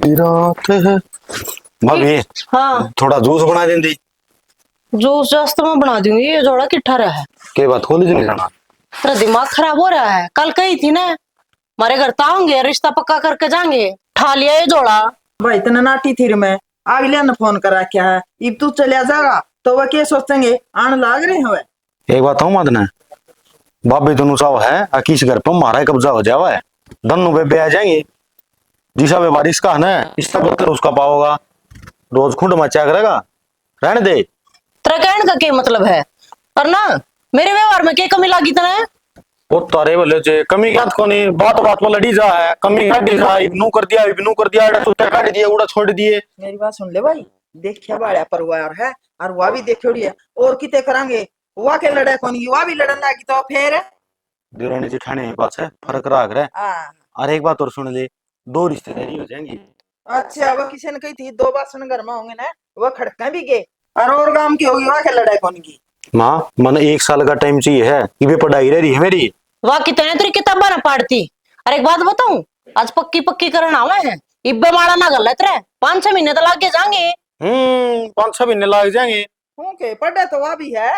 रात है भाभी। हाँ, थोड़ा जूस बना देंगी। जूस जस्ट तो मैं बना दूंगी। ये जोड़ा किट्ठा रहा है। के बात कॉलेज नहीं जाना? तेरा दिमाग खराब हो रहा है। कल कही थी ना हमारे घर ताओगे, रिश्ता पक्का करके जाएंगे। ठा लिया ये जोड़ा। भाई इतना नाटी थी रे मैं। अगले ने फोन करा क्या है, इब तू चलिया जाएगा तो वह क्या सोचेंगे, आन लाग रहे हो। एक बात हूँ मत ना, भाभी दोनों चाव है किस घर पर हमारा कब्जा हो जावा है। दोनों बेबे आ जाएंगे। जिसा वे बारिश का है ना, इसका बदतर उसका पाओगा। रोज खुंड मचा करेगा। रहने दे। तेरा कहने का क्या मतलब है? और ना मेरे व्यवहार में क्या कमी लगी तेने? वो तारे बोले जे कमी क्या को नहीं, बात बात में लड़ी जा है। कमी काटी जा, इबनू कर दिया, इबनू कर दिया, एड़ा टूटा काट दिया, उड़ा छोड़ दिए। मेरी बात सुन ले भाई, देखिया बाड़ा परिवार है और वह भी देखोड़ी है। और किते करांगे, वह के लड़े कौन, वह भी लड़न लागी तो फिर देवरानी जेठानी के पास है फर्क राग रहा है। हाँ। और एक बात और सुन ले, दो रिश्तेदारी हो जाएंगी। अच्छा, वह किसी ने कही थी दो बासन घर में होंगे ना, वह खड़का भी गए और गांव की होगी, वह के लड़ाई कौन की। माँ मन 1 साल का टाइम चाहिए है, ये पढ़ाई रह रही है मेरी। वाह कितने तेरी किताबा ना पढ़ती। अरे एक बात बताऊं, आज पक्की पक्की करना आवा है। इब्बे माड़ा ना गलत रहे, 5-6 महीने तो लागे जाएंगे। 5-6 महीने लग जाएंगे। हूं के पढ़े तो वह भी है।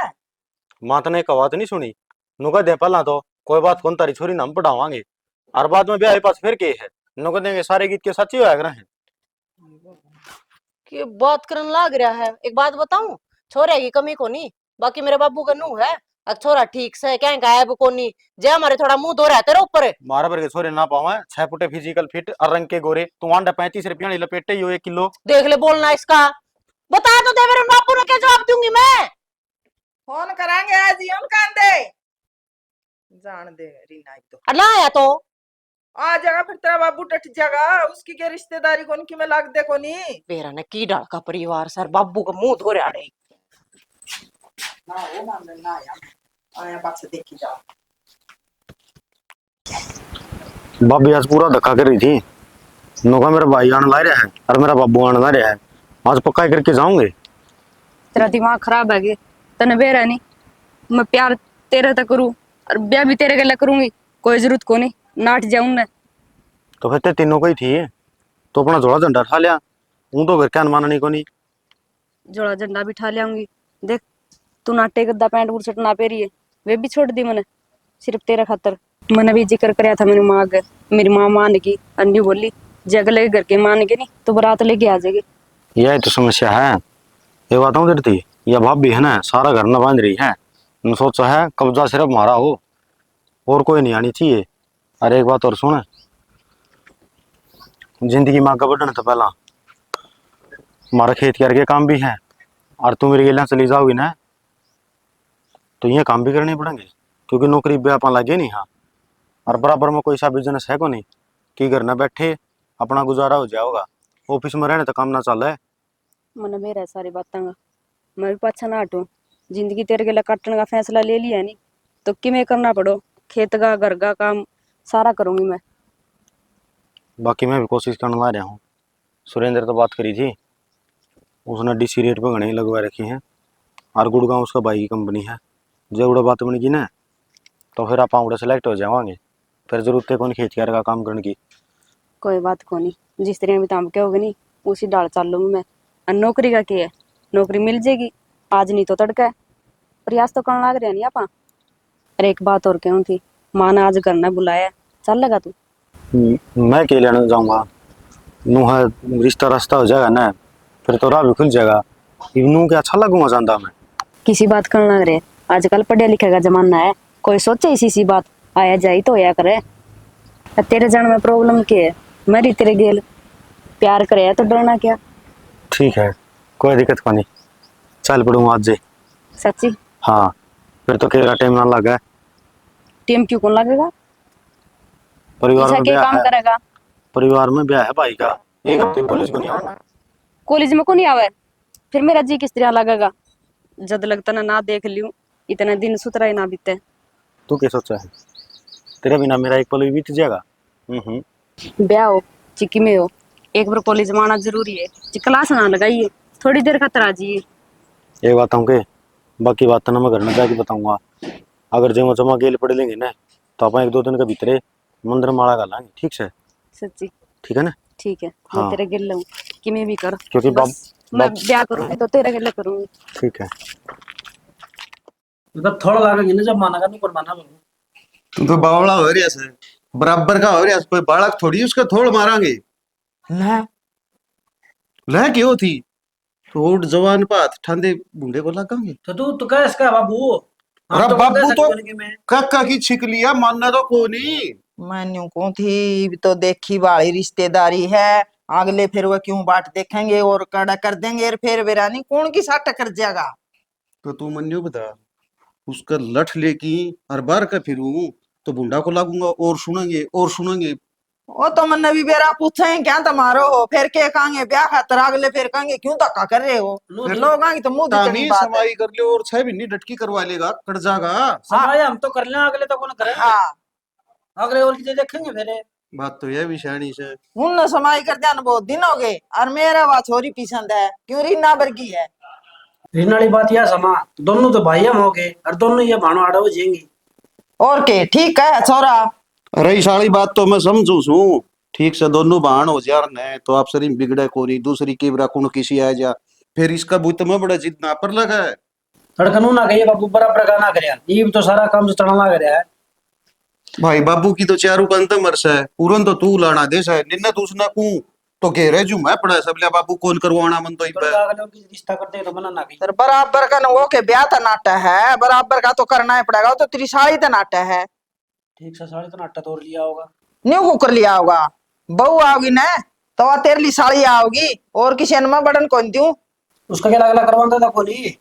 माँ ने एक बात नहीं सुनी। नुका दे पहला तो कोई बात कौन तारी छोरी नाम पढ़ावांगे। और बाद में ब्याह पास फिर के है नुका देंगे सारे गीत के सच्ची होया है। कि बात करने लाग रहा है। एक बात बताऊं, छोरे की कमी कोनी, बाकी मेरे बाबू का नू है। अब छोरा ठीक से क्या गायब कोनी, जे हमारे थोड़ा मुंह धो रहा है तेरे ऊपर। मारा पर के छोरे ना पावा 6 फुटे फिजिकल फिट और रंग के गोरे तू आंडा 35 रुपया लपेटे ही हो 1 किलो। देख ले बोलना इसका। बता तो दे मेरे बापू ने क्या जवाब दूंगी मैं। फोन करांगे आज ही हम कांदे जान दे रीना एक तो अल्लाह आया तो आ जाएगा, फिर तेरा बाबू टट जाएगा। उसकी क्या रिश्तेदारी कौन की में लाग दे कोनी। बेरा ने की डाल का परिवार सर बाबू का मुंह धो रहा है। ना वो मान ना आया, आया बात से देखी जाओ। भाभी आज पूरा धक्का कर रही थी। नौका मेरा भाई आने ला रहा है और मेरा बाबू आने ला रहा है। आज पक्का ही करके जाऊंगे। तेरा दिमाग खराब है गे, तने बेरा नहीं। मैं प्यार तेरे तक करूँ और ब्याह भी तेरे गले करूंगी, कोई जरूरत को नहीं नाट जाऊं मैं। तो फिर ते तीनों को ही थी तो अपना जोड़ा झंडा ठा लिया। हूं तो घर क्या माननी को नहीं। जोड़ा झंडा भी ठा लियाऊंगी। देख तू नाटे गद्दा पैंट बुरसट ना पेरी है, वे भी छोड़ दी मैंने सिर्फ तेरे खातर। मैंने भी जिक्र कराया था मेरी माँ का, मेरी माँ मान गई। अन्नी बोली जे अगले घर के मान के नहीं तो बारात लेके आ जाएगी। यही तो समस्या है। ये बात हूँ तेरी थी या भाभी है ना, सारा घर न बांध रही है। न सोचा है कब्जा सिर्फ हमारा हो और कोई नहीं आनी चाहिए। अरे एक बात और सुन, जिंदगी में आगे बढ़ने तो पहला हमारा खेत करके काम भी है। और तू मेरी गलियां चली जाओगी ना तो ये काम भी करने पड़ेंगे, क्योंकि नौकरी व्यापार लगे नहीं। हाँ, और बराबर में कोई सा बिजनेस है को नहीं कि घर न बैठे अपना गुजारा हो जाएगा। ऑफिस में रहने तो काम ना चल है। मैंने मेरा सारी बातें मैं भी पाछा ना हटूं। जिंदगी तेरे गले काटने का फैसला ले लिया नहीं तो किमें करना पड़ो, खेत का घर का काम सारा करूंगी मैं। बाकी मैं भी कोशिश करने ला रहा हूँ। सुरेंद्र तो बात करी थी, उसने डीसी रेट पे घने लगवा रखी हैं। और गुड़गांव उसका भाई की कंपनी है। जब उड़ा बात बनेगी ना तो फिर आप उड़ा सेलेक्ट हो जाएंगे। फिर जरूरत है कौन खेत का काम करने की। कोई बात को नहीं, जिस तरह भी ताम के होगी नहीं उसी डाल चल लूंगी मैं। और नौकरी का क्या है, नौकरी मिल जाएगी आज नहीं तो तड़का है। प्रयास तो करना लग रहा नहीं आपा। अरे एक बात और क्यों थी, माँ ने आज घर ना बुलाया, चल लगा तू। मैं के लेने जाऊंगा। नू है रिश्ता रास्ता हो जाएगा ना, फिर तो राह भी खुल जाएगा। नू के अच्छा लगूंगा जानता मैं। किसी बात करना लग रहे, आजकल पढ़े लिखे का जमाना है, कोई सोचे इसी सी बात आया जाए तो या करे। तेरे जन में प्रॉब्लम क्या है, मरी तेरे गेल प्यार करे तो डरना क्या। ठीक है, कोई दिक्कत को नहीं, चल पड़ूंगा आज से। सच्ची? हाँ, फिर तो केरा टाइम ना लगा। टीम क्यों कौन लगेगा, परिवार ऐसा में क्या ब्याह काम है। करेगा। परिवार में ब्याह है भाई का, एक हफ्ते पुलिस को नहीं आना। कॉलेज में को नहीं आवे, फिर मेरा जी किस तरह लगेगा। जद लगता ना देख लियो इतना दिन सुतरा ही ना बीते। तू क्या सोचा है, तेरे बिना मेरा एक पल भी बीत जाएगा। ब्याह हो चिक्की में हो, एक बार कॉलेज में आना जरूरी है। क्लास ना लगाइए, थोड़ी देर खातर आ जाइए। एक बात हूँ के बाकी बात ना मैं घर में जाके बताऊंगा। अगर जमा जमा गेल पड़े लेंगे ना तो अपन 1-2 दिन के भीतरे मंदिर माला कर लाएंगे, ठीक से। सच्ची। ठीक है ना? ठीक है, हाँ। मैं तेरे गिल हूँ कि मैं भी कर, क्योंकि बस मैं ब्याह करूंगी तो तेरे गिल करूंगी। ठीक है। मतलब थोड़ा लागेंगे ना, जब माना का नहीं करवाना बाबू। तू तो बावड़ा हो रहा है, बराबर का हो रहा है, कोई बालक थोड़ी उसका थोड़ मारांगे। ले लह क्यों थी? थोड़ जवान पात ठंडे बूढ़े को लगांगे। तो तू कह इसका बाबू। अरे हम तो कह बाबू सकते तो हैं कि मैं काका की छिक लिया, मानना तो को नहीं। मैन्यू को थी तो देखी वाली रिश्तेदारी है, अगले फिर वो क्यों बाट देखेंगे और कड़ा कर देंगे, और फिर बेरानी कौन की साथ टकर जाएगा। तो तू मन्यो बता, उसका लठ लेकी हर बार का फिरूं तो बुंडा को लागूंगा, और सुनेंगे और सुनेंगे। वो तो मन भी बेरा पूछे क्या तुम्हारो हो, फिर के कहेंगे ब्याह खातर, अगले फिर कहेंगे क्यों धक्का कर रहे हो, नो फिर जी। लोग आएंगे तो मुंह दिखनी तानी बात है। समाई कर लियो और 6 महीने डटकी करवा लेगा, कट जागा। समय हम तो कर लें, अगले तो कौन करेंगे। हाँ अगले और की देखेंगे फिर। बात तो यह भी शानी से। उन समाई कर दिया बहुत दिन हो गए, और मेरा बात छोरी पसंद है, क्यों रीना बरगी है। रीन वाली बात यह समा, दोनों तो भाई हम हो गए और दोनों ये भाणो आड़ा हो जाएंगे। और के ठीक है छोरा। अरे इस सारी बात तो मैं समझू छू, ठीक से दोनों बहन हो जार ने तो आप सरी बिगड़े को नहीं, दूसरी की कुण किसी आ जा, फिर इसका बुत में बड़ा जिद ना पर लगा है। धड़कनू ना गई बाबू, बराबर का ना करे, ये भी तो सारा काम से चढ़ना लग रहा है। भाई बाबू की तो चारू पंत मरस है, पूरन तो तू लाना देश है, निन्ना तू उसना कू तो कह रहे जू मैं पड़ा सब लिया बाबू कौन करवाना मन तो पर अगले और की रिश्ता करते हैं तो बना ना गई। तर बराबर का न वो के ब्याह तो नाटा है, बराबर का तो करना ही पड़ेगा, वो तो त्रिशाली तो नाटा है। ठीक से साढ़े तो नाटा तोड़ लिया होगा। न्यू कुकर लिया होगा, बहू आओगी न तो वह तेरे लिए साड़ी आओगी, और किसी में बड़न कौन दूं। उसका क्या अगला करवाता था कोनी।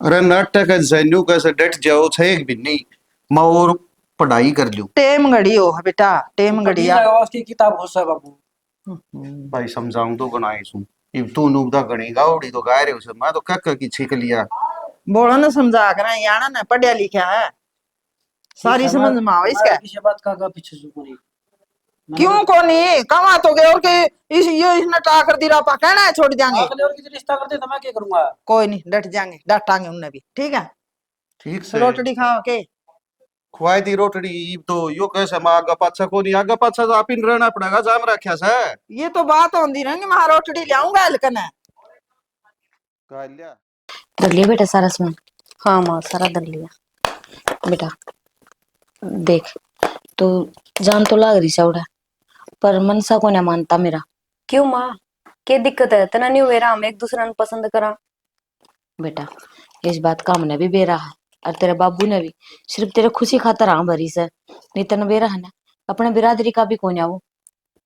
अरे नाटक है जैन्यू कैसे डट जाओ छे एक भी नहीं, मैं और पढ़ाई कर लूं। टेम घड़ी हो बेटा, टेम घड़िया। उसकी किताब खुश है बाबू। भाई समझाऊं तो बनाई सुन, इब तू नुबदा गणी गावड़ी तो गाय रहे उसे, मैं तो कक्का की छिक लिया। बोलो न समझा कर, याना न पढ़िया लिखा है, सारी समझ में आओ इसका। किसी बात का पीछे से कोनी। क्यों कोनी कमा तो गए, और के इस ये इसने टाकर दी रापा कहना है छोड़ जाएंगे। अगले और की रिश्ता करते तो मैं क्या करूंगा। कोई नहीं डट जाएंगे, डांटांगे उन्हें भी, ठीक है। ठीक से रोटड़ी खाओ के। खुआई दी रोटड़ी, इब तो यो कैसे मैं आगा पाछा को नहीं, आगा पाछा तो आप इन रहना पड़ेगा, जाम रखा से ये तो बात होती रहेंगी, मैं रोटड़ी लाऊंगा हल्कन है। कह लिया। धर लिया बेटा सारा सामान। हाँ माँ सारा धर लिया बेटा। देख तो जान तो लाग रही सौड़ा, पर मनसा को ना मानता मेरा। क्यों माँ, क्या दिक्कत है? तना नहीं हुए हम एक दूसरे ने पसंद करा। बेटा इस बात का हमने भी बेरा है, और तेरे बाबू ने भी, सिर्फ तेरे खुशी खातर हाँ भरी से, नहीं तन बेरा है ना अपने बिरादरी का भी कोन्या वो।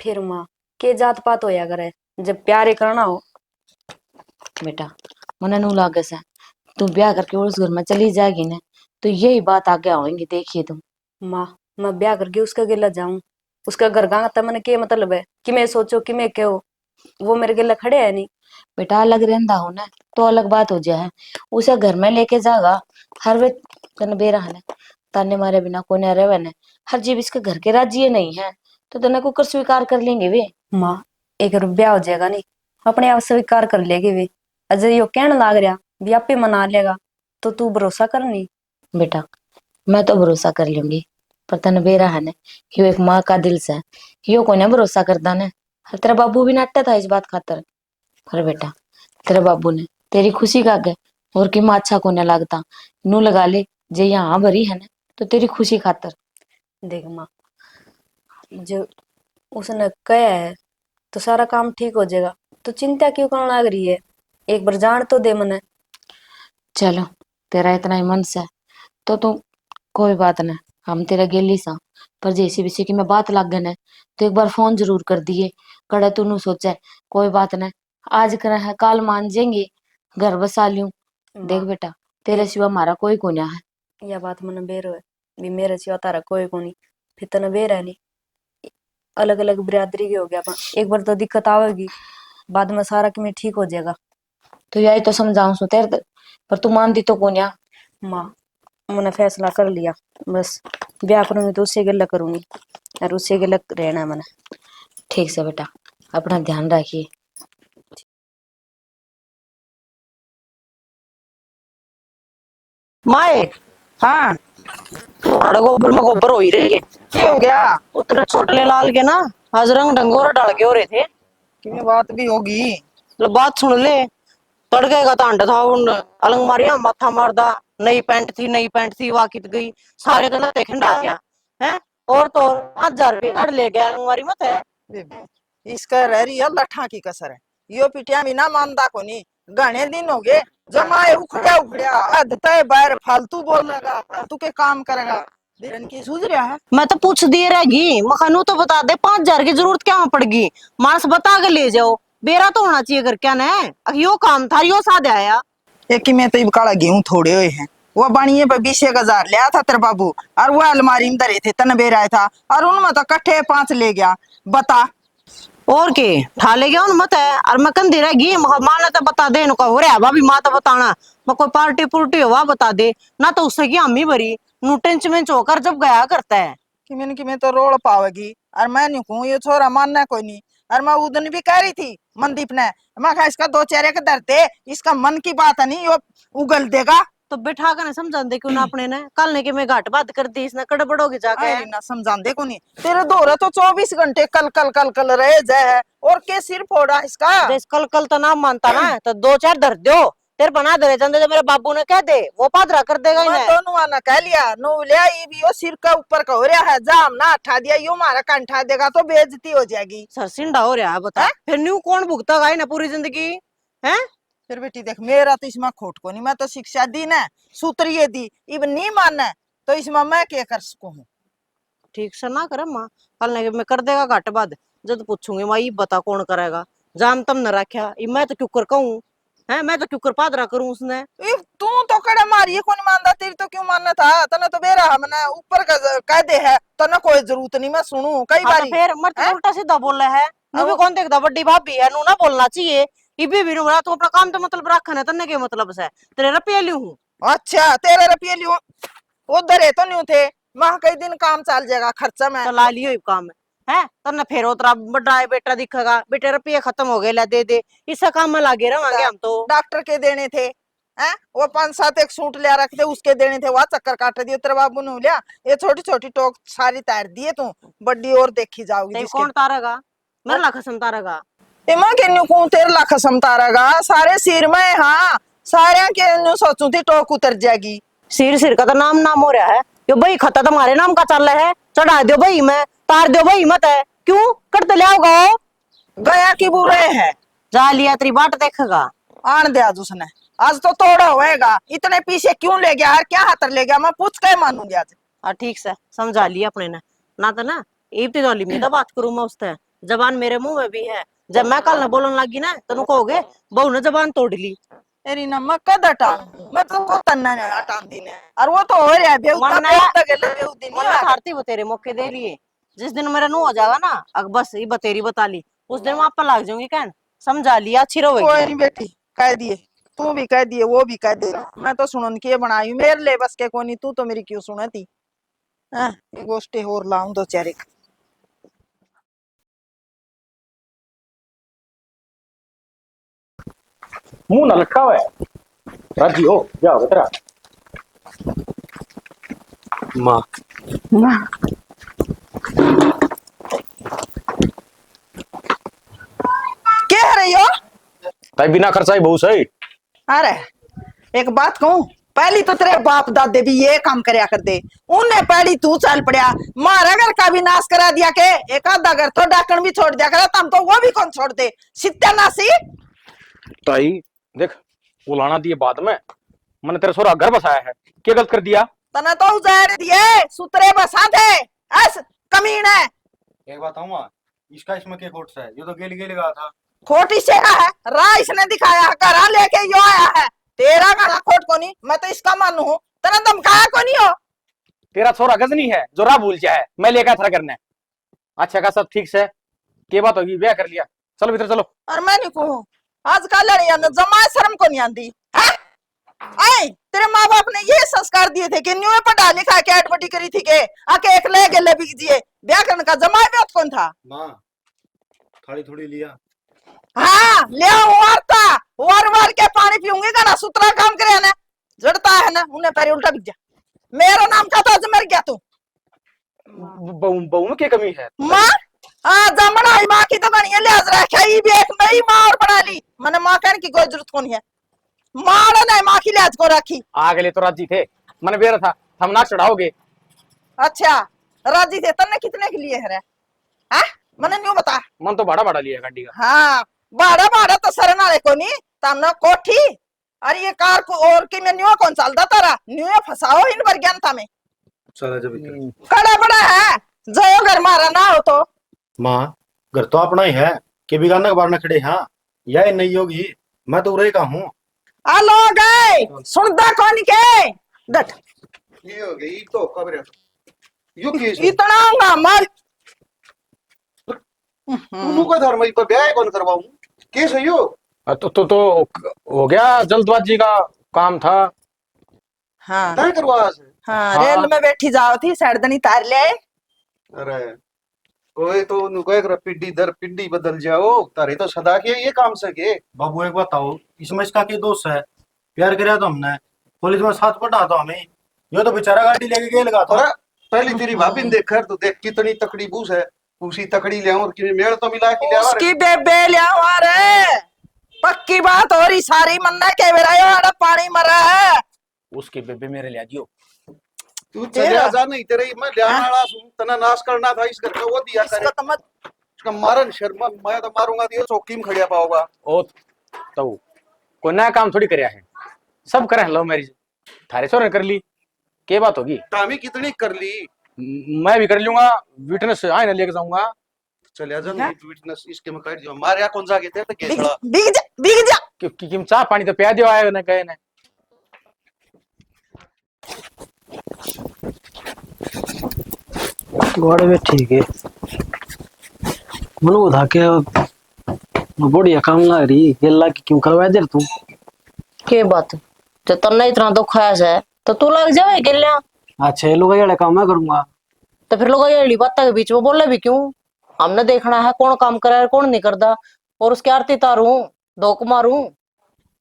फिर माँ के जात पात होया करे, जब प्यारे करना हो। बेटा मने नू लागे से तू ब्याह करके उस घर में चली जाएगी ना, तो यही बात आगे आएंगी, देखिए तुम। माँ मैं ब्याह करके उसका गिला जाऊं, उसका घर गांव तक मैंने क्या मतलब है कि मैं सोचो कि मैं क्यों, वो मेरे गिला खड़े है नहीं। बेटा अलग रहंदा हो ना तो अलग बात हो जाए, उसे घर में लेके जागा हर वे तन बेरा है ताने मारे बिना कोने रहे ने, हर जीव इसके घर के राजी नहीं है तो तने को कर स्वीकार कर लेंगे वे। माँ एक ब्याह हो जाएगा नहीं, अपने आप स्वीकार कर लेगे वे, अजय यो कहने लाग रहा भी आपे मना लेगा, तो तू भरोसा करनी। बेटा मैं तो भरोसा कर लूंगी, पर तन बेरा है ना यो एक माँ का दिल से यो को ना भरोसा करता ने। तेरा बाबू भी नाटक था इस बात खातर, पर बेटा तेरे बाबू ने तेरी खुशी का गए और कि माँ अच्छा को न लगता, नू लगा ले जे यहाँ भरी है ना तो तेरी खुशी खातर। देख माँ जो उसने कहा है तो सारा काम ठीक हो जाएगा, तो चिंता क्यों करने लग रही है, एक बार जान तो दे मने। चलो तेरा इतना ही मन से तो तू कोई बात नहीं, हम तेरा गेली सा, पर जैसी भी की मैं बात लग गए न तो एक बार फोन जरूर कर दिए, कड़ा तू नू सोचे कोई बात नहीं, आज करे है काल मान जाएंगे, घर बसा लियूं। देख बेटा तेरे सिवा हमारा कोई कोन्या है। यह बात मन बेरो है भी मेरे सिवा तारा कोई कोनी, फिर तने बेर है नहीं, अलग अलग बिरादरी के हो गया, एक बार तो दिक्कत आवेगी, बाद में सारा कि ठीक हो जाएगा। तो यही तो समझाऊं सु तेरे, पर तू मानती तो कोन्या। माँ मैंने फैसला कर लिया, बस ब्याह करूंगी तो उससे गलत करूंगी और उससे गलत रहना है मैंने। ठीक से बेटा अपना ध्यान रखिए। माए हाँ गोबर में गोबर हो ही रही है। क्या हो गया? उतरे छोटले लाल के ना आज रंग ढंगोरा डाल के हो रहे थे। कि बात भी होगी। लो बात सुन ले। तड़के का तांडा था उन अलमारियां माथा मारदा। नई पैंट थी वाकित गई। सारे तो नते खंडा गया है। और तो 5,000 रुपये कट ले गया अलमारी मत है। बेबे इसका रह रही है लठा की कसर है। यो पिटिया भी ना मानदा को नहीं। घने दिन हो गए जमाए उखड़िया उखड़िया अधता बाहर फालतू बोलेगा फालतू के काम करेगा। धीरन की सूझ रहा है। मैं तो पूछ दिए रहेगी मखानू तो बता दे 5,000 की जरूरत क्या पड़गी। मानस बता के ले जाओ। बेरा तो होना चाहिए कर क्या न यो काम था यो साध आया। एक में तो काला गेहूं थोड़े हुए हैं। वो बाणिये पे 20,000 लिया था तेरे बाबू और वो अलमारी में धरे थे तन बेरा था और उनमें तो कट्ठे 5 ले गया। बता और के ठा ले गया उन मत है और मैं कंधी रहेगी माना तो बता दे इनको हो रहा भाभी माँ तो बताना मैं कोई पार्टी पुर्टी हुआ बता दे ना तो उससे की हमी भरी नू टेंच मेंच होकर जब गया करता है कि मैं तो रोड पावेगी और मैं नहीं कहूँ ये छोरा मानना कोई नहीं। और मैं उदन भी कह रही थी मनदीप ने मैं कहा इसका 2 चेहरे के धरते इसका मन की बात है नहीं यो उगल देगा। तो बिठा कर समझा दे क्यों ना अपने ने कल ने कि मैं घाट बात कर दी इसने कड़बड़ोगी जाके ना समझाते को नहीं। तेरे दौरे तो 24 घंटे कल कल कल कल रहे जाए और के सिर फोड़ा इसका। देश कल कल तो ना मानता ना तो 2-4 धर दो तेरे बना दे चंदे जो मेरे बाबू ने कह दे वो पादरा कर देगा इन्हें। दोनों आना कह लिया नो लिया ये भी यो सिर का ऊपर का हो रहा है जाम ना हटा दिया यो मारा कंठा देगा तो बेइज्जती हो जाएगी। सरसिंडा हो रहा है बता फिर न्यू कौन भुगतेगा ना पूरी जिंदगी है। फिर बेटी देख मेरा तो इसमें खोट को नहीं मैं तो शिक्षा दी ना सूत्र ये दी इब नहीं मानना तो इसमें मैं क्या कर सकूं। ठीक से ना करे माँ कल ने मैं कर देगा घाट बाद जब पूछूंगी माँ ये बता कौन करेगा जाम तम न रखा मैं तो क्यों कर कहूँ है मैं तो क्यों कर पादरा करूँ उसने। तू तो कड़ा मारी कौन मानता तेरी तो क्यों मानना था तना तो बेरा हमने ऊपर का कह दे है तना कोई जरूरत नहीं मैं सुनू कई बार फिर मर तो उल्टा सीधा बोल रहा है नू भी कौन देखता बड़ी भाभी है नू ना बोलना चाहिए इबी भी बोला तू अपना काम तो मतलब रखा है तन्ने के मतलब से तेरे रुपये लियो हूँ। अच्छा तेरे रुपये लियो उधर है तो नहीं थे माह कई दिन काम चल जाएगा खर्चा में तो ला लियो काम है तन्ने फिर उतरा बड़ा बेटा दिखेगा बेटे रुपये खत्म हो गए ला दे दे इससे काम में लागे रहांगे हम तो। डॉक्टर के देने थे हैं वो 5-7 एक सूट लिया रखते उसके देने थे वह चक्कर काट दिए तेरे बाबू ने लिया ये छोटी छोटी टोक सारी तार दिए तू बड़ी और देखी जाओगी कौन तारेगा मेरा ला खसम तारेगा मां के न्यू को तेरे लाख समतारेगा सारे सिर में हाँ सारे के न्यू सोचू थी टोक उतर जाएगी। सिर का तो नाम हो रहा है यो भाई खत्ता तुम्हारे नाम का चल रहा है चढ़ा दो भाई मैं तार दो भाई मत है क्यों करते ले आओगा गया की बुरे है जा लिया तेरी बाट देखेगा आन दे आज उसने आज तो तोड़ा होएगा इतने पीछे क्यों ले गया क्या हाथर ले गया मैं पूछ के मानूंगी आज। हाँ ठीक से समझा लिया अपने ने ना तो ना इतनी तो में तो बात करूं मैं उससे जबान मेरे मुंह में भी है जब मैं कल न बोलने लगी ना तेन कहोगे बहू ने जबान तोड़ ली तेरी ना मैं कद हटा मैं तो वो तन्ना ने हटा दी ने और वो तो हो रहा है हारती वो तेरे मौके दे लिए जिस दिन मेरा नु हो जाएगा ना अब बस ये बतेरी बता ली उस दिन मैं आप पर लाग जाऊंगी कहन समझा लिया अच्छी रहोगी। कोई नहीं बेटी कह दिए तू भी कह दिए वो भी कह दे मैं तो सुनन के बनाई मेरे ले बस के कोनी तू तो मेरी क्यों सुनती हां ये गोष्ठी और लाऊं दो चारे मुंह ना लटका हुआ है राजी हो जाओ बेटा माँ क्या है रही हो ताई बिना खर्चा ही बहुत सही। अरे एक बात कहूं पहली तो तेरे बाप दादे भी ये काम करया कर दे उन्हें पहली तू चल पड़या मारा घर का भी नाश करा दिया के एक आधा घर तो डाकण भी छोड़ दिया कर तम तो वो भी कौन छोड़ दे सत्यानाशी। ताई देख बुलाना दिए बाद में मैंने तेरा सोरा घर बसाया है क्या गलत कर दिया तना तो उजाड़ दिए सुतरे बसा दे ऐस कमीना है। एक बात आऊँ इसका इसमें क्या खोट सा है ये तो गेली गेली गया था खोटी से है रा इसने दिखाया घरा लेके यो आया है तेरा घरा खोट को नहीं मैं तो इसका मानू हूँ तना धमकाया को नहीं हो। तेरा छोरा गजनी है जो रा भूल जाए मैं लेकर था करने अच्छा का सब ठीक से क्या बात होगी ब्याह कर लिया चलो भीतर चलो। और मैं नहीं कहूँ आजकल लड़िया जमा शर्म को नहीं आती है तेरे माँ बाप ने ये संस्कार दिए थे कि न्यू पढ़ा लिखा के एडवटी करी थी के आके एक ले गले बिक दिए ब्याह करने का जमा भी कौन था माँ थाली थोड़ी लिया हाँ ले वारता वार के पानी पीऊंगी का ना सुतरा काम करे ना जड़ता है ना उन्हें पैर उल्टा बिक जा मेरा नाम का तो मर गया तू बहू में क्या कमी है माँ जमना ही माँ की तो कहीं लिहाज रखा ही भी एक नई माँ और बना ली। मैंने माँ कहने की कोई जरूरत कौन है। माँ ने माँ की लिहाज को रखी। आगे लिए तो राजी थे, मन बेरा था हम ना चढ़ाओगे। अच्छा राजी थे तन्ने कितने के लिए है रे? हाँ मैंने न्यू बता। मन तो बड़ा बड़ा लिया गाड़ी का। हाँ बाड़ा बाड़ा तो सरन वाले को नहीं तमने कोठी। अरे ये कार को और की में न्यू कौन चलता तारा न्यू फसाओ इन पर ज्ञान था में चला जब कड़ा बड़ा है जो घर मारा ना हो तो। माँ घर तो अपना ही है कि बिगाना बार न खड़े। हाँ यह नहीं होगी, मैं तो उरे का हूँ। आ लोग सुनता कौन के डट ये हो गई तो खबर यू की इतना मार तू का धर्म पर ब्याह कौन करवाऊं केस है यो। तो हो गया, जल्दबाजी का काम था। हाँ तय करवा से। हाँ हाँ। रेल में बैठी जाओ थी सड़दनी तार ले आए। अरे कोई तो नुको कर पिड्डी दर पिड्डी बदल जाओ तारे तो सदा के ये काम सके। बाबू एक बताओ, इसमें इसका क्या दोष है? प्यार कराया तो हमने, पुलिस में साथ पढ़ा तो हमें, यो तो बेचारा गाड़ी लेके गए लगा था। और पहली तेरी भाभी ने देख कर तो देख कितनी तकड़ी बूस है। उसी तकड़ी ले और कि मेल तो मिला के ले उसकी बेबे ले रे पक्की बात हो रही सारी मन्ना के बेरा पानी मरा है। उसके बेबे मेरे ले दियो। तू चले जा नहीं तेरे मैं ध्यान वाला सुन तना नाश करना था इस घर का वो दिया करे। इसको तो मत इसका मारन शर्मा मैं तो मारूंगा दियो चौकी में खड़िया पाओगा। ओ तो कोई नया काम थोड़ी करया है, सब करे लव मैरिज। थारे सो ने कर ली, के बात होगी? टामी कितनी कर ली मैं भी कर लूंगा, विटनेस आए ना लेके जाऊंगा। चले जा नहीं विटनेस इसके में कर दियो मारे कौन सा के थे तो बिग केसड़ा बिग जा बिग जा। कि चाह पानी तो पिया दियो आए ना गए ना। घोड़े में ठीक है मनु उठा के बढ़िया काम लग रही गेला की क्यों करवा दे तू। के बात जो तन्ने इतना दुख है तो तू लग जाए गिल्ला। अच्छा ये लोग ये काम मैं करूंगा तो फिर लोग ये बात के बीच में बोले भी क्यों? हमने देखना है कौन काम करे कौन नहीं करता, और उसकी आरती तारू धोक मारू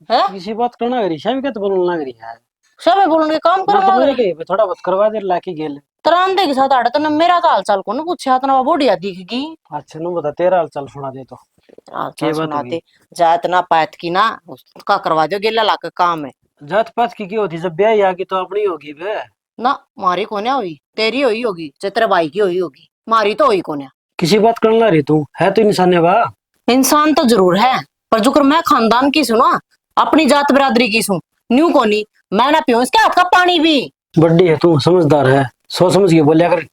है। किसी बात करना करी शाम के तो बोलना लग रही है सब बोलने काम मैं तो मेरे कर के थोड़ा बहुत करवा दे लाके गेल। तरांदे के साथ आड़े तने मेरा तो हाल चाल को ना पूछा तना बढ़िया दिखेगी। अच्छा नु बता तेरा हाल चाल सुना दे तो हाल के चाल बात सुना होगी? दे जात ना पायत की ना उसका करवा दो गेला ला के काम है जात पात की होती जब ब्याह आगी तो अपनी होगी बे। ना। मारी कोन्या हुई तेरी हुई होगी चित्र भाई की हुई होगी, मारी तो हुई कोन्या। किसी बात करना रही तू है तो इंसान है वाह। इंसान तो जरूर है पर जो कर मैं खानदान की सुना अपनी जात बिरादरी की सुन न्यू कोनी मैं ना पियो इसके हाथ का पानी भी। बड्डी है तू समझदार है सोच समझ के बोलिया कर।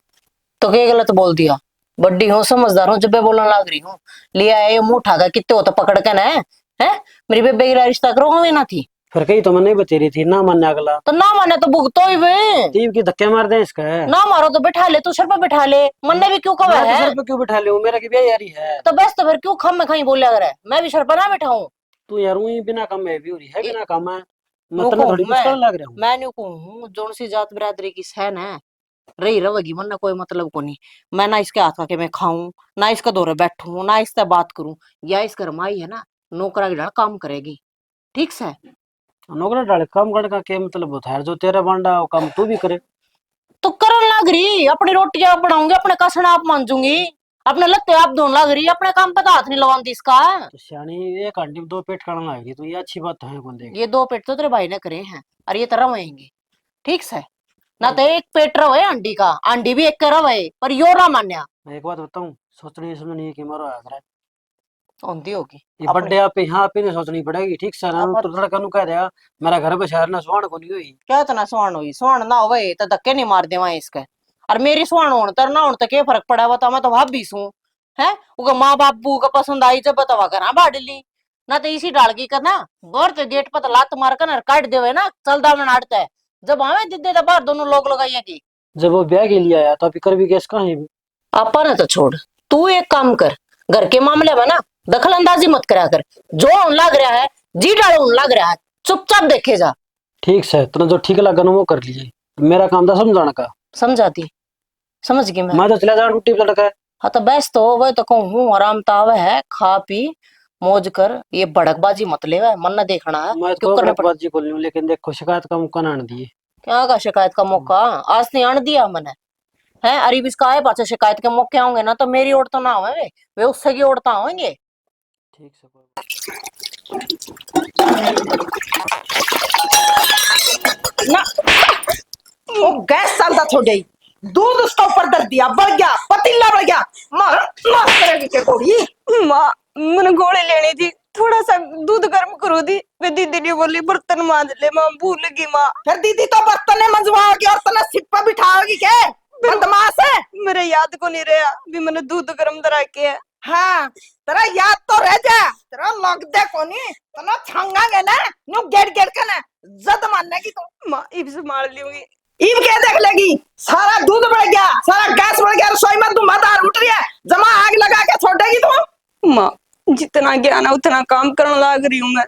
तो क्या गलत बोल दिया? बड्डी हूँ समझदार हूँ जब मैं बोलने लग रही हूँ लिया ये मुंह उठा कर कितने हो तो पकड़ के ना है मेरी बेबे की रिश्ता करो ना थी फिर कहीं तो मैं नहीं बता रही थी ना मानने अगला तो ना माने तो भुगतो ही वे। टीम की धक्के मार दे इसका है ना मारो तो बैठा ले तू सर पे बैठा ले मन्ने भी क्यों कवे मैं तो है सर पे क्यों बैठा लूं मेरा की ब्याह यारी है। तो बस तो फिर क्यों खम में कहीं बोलिया करे मैं भी सर पर ना बैठा हूँ। तू यार वही बिना काम में भी हो रही है बिना काम है नुको मतलब थोड़ी कुछ कर लग रहा हूँ। मैं न्यू कहूँ जोन सी जात बिरादरी की सहन है रही रहेगी मन ना कोई मतलब को नहीं। मैं ना इसके हाथ का के मैं खाऊं ना इसका दौरे बैठूं ना इससे बात करूं या इस माई है ना नौकरा की डाल काम करेगी ठीक से। नौकरा डाले काम करने का क्या मतलब होता है जो तेरा बांडा वो काम तू भी करे। तो करन लग रही अपनी रोटियां आप बनाऊंगी अपने कसना आप मांजूंगी अपने लत्ते आप धोने लग रही अपने काम पे तो हाथ नहीं लगाती इसका। तो सियानी एक आंटी में 2 पेट खाना लगेगी तो ये अच्छी बात है कौन देगी। ये 2 पेट तो तेरे भाई ने करे हैं और ये तरह रहेंगे ठीक से ना तो एक पेट रहे आंटी का आंटी भी एक कर रहे पर यो ना मान्या। मैं एक बात बताऊं सोचनी समझनी है कि मारो आकर होती होगी ये बर्थडे आप यहाँ पे नहीं सोचनी पड़ेगी ठीक से ना तो लड़का नु कह दिया मेरा घर पे शहर ना सुहान को नहीं हुई क्या इतना सुहान हुई सुहान ना होवे तो धक्के नहीं मार देवा इसके और मेरी सुहान होने तर ना होने तो क्या फर्क पड़ा बता मैं तो भाभी सू है उनका माँ बापू का पसंद आई जब बतावा करा बाढ़ ली ना तो इसी डाल की करना बोर के गेट पर लात मार कर काट देवे ना चलदा में नाटता है जब हमें दिद्दे तो बाहर दोनों लोग लगाइए की जब वो ब्याह के लिए आया तो अभी कर भी गैस कहाँ है। आपा ना तो छोड़ तू एक काम कर घर के मामले में ना दखल अंदाजी मत करा कर जो लग रहा है जी डालो लग रहा है चुपचाप देखे जा। ठीक है तो जो ठीक लगा ना वो कर लीजिए मेरा काम था समझाने का। समझाती समझ गई मैं तो चला जा टूटी लड़का है। हाँ तो बेस तो वही तो कहूँ आराम तावे है खा पी मौज कर ये भड़कबाजी मत ले मन ना देखना है मैं क्यों तो करने पड़ बाजी बोल रही हूँ लेकिन देखो शिकायत का मौका ना दिए। क्या का शिकायत का मौका आज नहीं आने दिया मैंने है। अरे इसका है पाछे शिकायत के मौके होंगे ना तो मेरी ओर तो ना होंगे, वे उससे की ओर तो होंगे। ठीक से ना वो गैस चलता थोड़े दूध उसका ऊपर दर दिया, बढ़ गया, पतीला बढ़ गया, मार मार करेगी के कोड़ी। माँ मैंने गोली लेनी थी, थोड़ा सा दूध गर्म करो दी। वे दीदी ने बोली बर्तन मांज ले, माँ भूल गई माँ। फिर दीदी तो बर्तन मंजवाओगी और तना सिप्पा बिठाओगी के? बदमाश है। मेरे याद को नहीं रहा भी मैंने दूध गर्म करा के है। हाँ तेरा याद तो रह जा, तेरा लग दे कोनी तना छंगांगे ना नु गेट गेट के ना जद मानने की तो। माँ इब से मार लूंगी। इब क्या देख लेगी, सारा दूध बढ़ गया, सारा गैस बढ़ गया, रसोई में धुआंधार उठ रही है, जमा आग लगा के छोड़ेगी तू। माँ जितना ज्ञान है उतना काम करने लग रही हूँ मैं,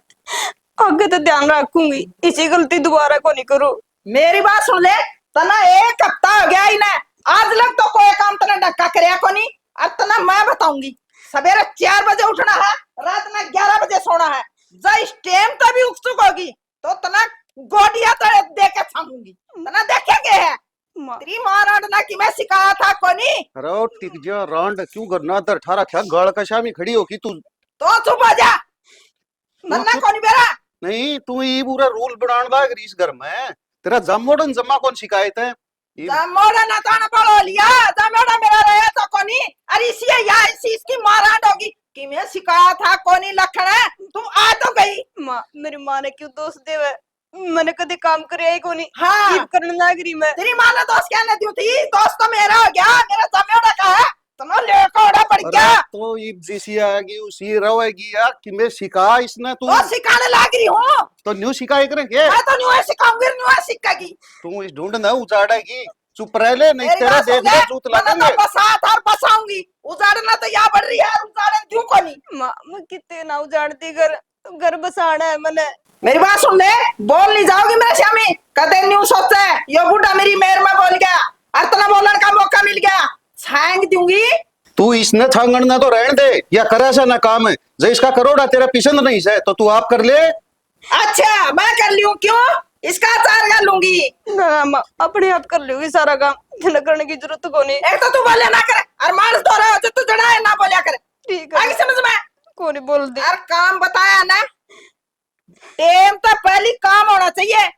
आगे तो ध्यान रखूंगी, इसी गलती दोबारा को नहीं करूँ। मेरी बात सुन ले, तना एक हफ्ता हो गया ही ना, आज लग तो कोई काम तना डक्का करया को नहीं। अब तना मैं बताऊंगी, सवेरे 4 बजे उठना है, रात में 11 बजे सोना है। जब इस टाइम तक भी उत्सुक होगी तो तना गोडिया तो दे के छांगूंगी, तना देखेंगे है। तेरी मां रांडना की मैं सिखाया था कोनी। अरे टिक जा रांड क्यों करना दर ठारा क्या गल कशा में खड़ी हो की तू? तो चुप हो जा, मन्ना कोनी बेरा। नहीं तू ये पूरा रूल बनान दा इस घर में, तेरा जमोडन जमा कौन शिकायत है? जमोड़ा ना ताना पड़ो लिया, जमोड़ा मेरा रहा तो कोनी। अरे इसी या इसी इसकी मां रांड होगी कि मैं सिखाया था कोनी लखन है, तुम आ तो गई। माँ मेरी माँ ने क्यों दोष देवे, मैंने कभी काम करे ही को नहीं। हाँ करने लग रही मैं। तेरी माँ ने दोस्त क्या नहीं दी थी, दोस्त तो मेरा हो गया, मेरा जमेड़ा का है, तुम्हें लेकर उड़ा पड़ गया। तो ये जिसी आएगी उसी रहेगी यार कि मैं सिखा इसने तू तो सिखाने लग रही हूँ, तो न्यू सिखाई करेंगे। मैं तो न्यू सिखाऊंगी, न्यू सीखेगी। तू इस ढूंढ ना उजाड़ेगी, चुप रह ले नहीं मेरी तेरा बात सुन देख ले, ले जूत मैंने लगेंगे। तो बसात और बसाऊंगी, उजाड़ना तो यहाँ बढ़ रही है, उजाड़न क्यों कोनी। माँ मैं कितने ना उजाड़ती घर बसाना है मैंने। मेरी बात सुन ले, बोल नहीं जाओगी मेरे श्यामी, कदे न्यू सोचते है यो बूढ़ा मेरी मेहर में बोल गया, अर्तना बोलने का मौका मिल गया, छांग दूंगी। तू इसने छांगण ना तो रहने दे या करे ऐसा ना काम है, जो इसका करोड़ा तेरा पसंद नहीं है तो तू आप कर ले। अच्छा मैं कर लियो, क्यों इसका चार कर लूंगी। ना माँ अपने आप कर लूंगी सारा काम, इतना करने की जरूरत को नहीं। एक तो तू बोले ना करे और मानस तो रहा हो तू जड़ा है ना बोलिया करे, ठीक आगे है समझ में। को नहीं बोल दी। यार काम बताया ना, टेम तो पहली काम होना चाहिए।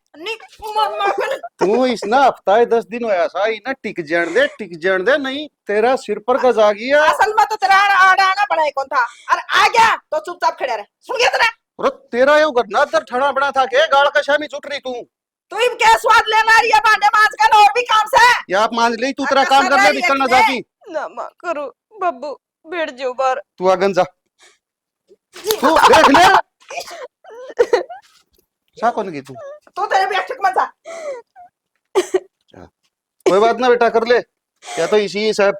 तू इसना हफ्ता 10 दिन होया सा ना टिक जान दे नहीं तेरा सिर पर का जा गया। असल में तो तेरा आना पड़ा कौन था, और आ गया तो चुपचाप खड़े रहे, सुन गया तेरा। और तेरा यो गन्ना दर ठड़ा बड़ा था के गाड़ का शामी छुट रही तू तू इब क्या स्वाद लेना रही है, भांडे मांज कर और भी काम से। या आप मान ली तू तेरा काम कर ले निकलना जाती ना माँ करो बब्बू बैठ जाओ बाहर। तू आगन जा तू देख ले सा कौन की तू तू तेरे भी ठीक मत जा। कोई बात ना बेटा कर ले, या तो इसी सब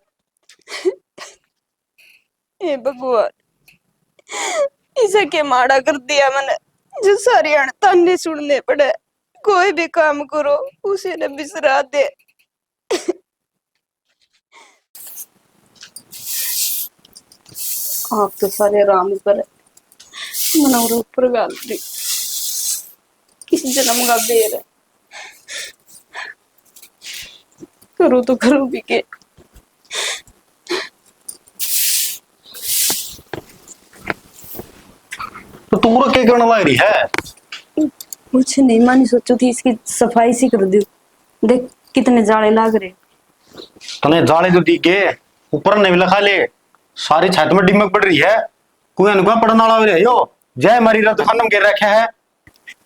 हे भगवान इसे के माड़ा कर दिया मैंने, जो सारी ताने सुनने पड़े। कोई भी काम करो उसे न बिसरा दे। आप तो सारे राम पर मनोर ऊपर गाल दी, किस जन्म का बेर है, करूँ तो करूँ भी के। तो तू क्या करने लग रही है? मुझे नहीं मानी, सोचो थी इसकी सफाई सी कर दी, देख कितने जाले लाग रहे। तने जाले तो दी के ऊपर नहीं लखा ले, सारी छत में डिमक पड़ रही है, कुएं नुआ पड़ना वाला रे यो जय मरी रत खनम गिर रखे है।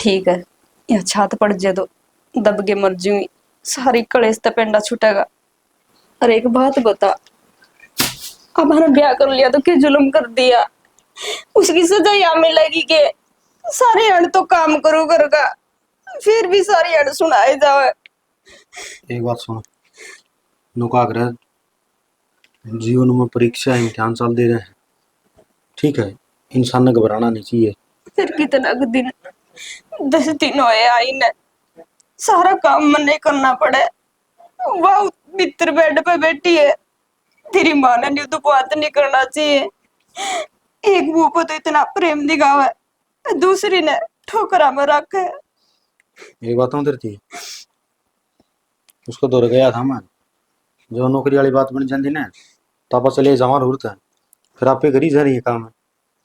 ठीक है यह छात पड़ जाए तो दब के मर जाऊंगी, सारी कलेस तो पेंडा छूटेगा। अरे एक बात बता, अब हमने ब्याह कर लिया तो क्या जुल्म कर दिया, उसकी सजा यहाँ मिलेगी के? सारे अड़ तो काम करो घर का, फिर भी सारी अड़ सुनाए जाओ। एक बात सुनो, नुकाग्रह जीवन में परीक्षा इम्तिहान चल दे रहे हैं, ठीक है, इंसान ने घबराना नहीं चाहिए। फिर कितना दिन 10 दिन होए आई ने, सारा काम मन नहीं करना पड़े। वाह मित्र बेड पे बैठी है, तेरी माँ ने न्यू तो बात नहीं करना चाहिए। एक मुंह को तो इतना प्रेम दिखावा है, दूसरी ने ठोकरा में रखा है। एक बात उधर थी, उसको दौड़ गया था मैं, जो नौकरी वाली बात बन जाती ना तो आप चले जावा जरूरत है, फिर आपे करी जा रही है काम।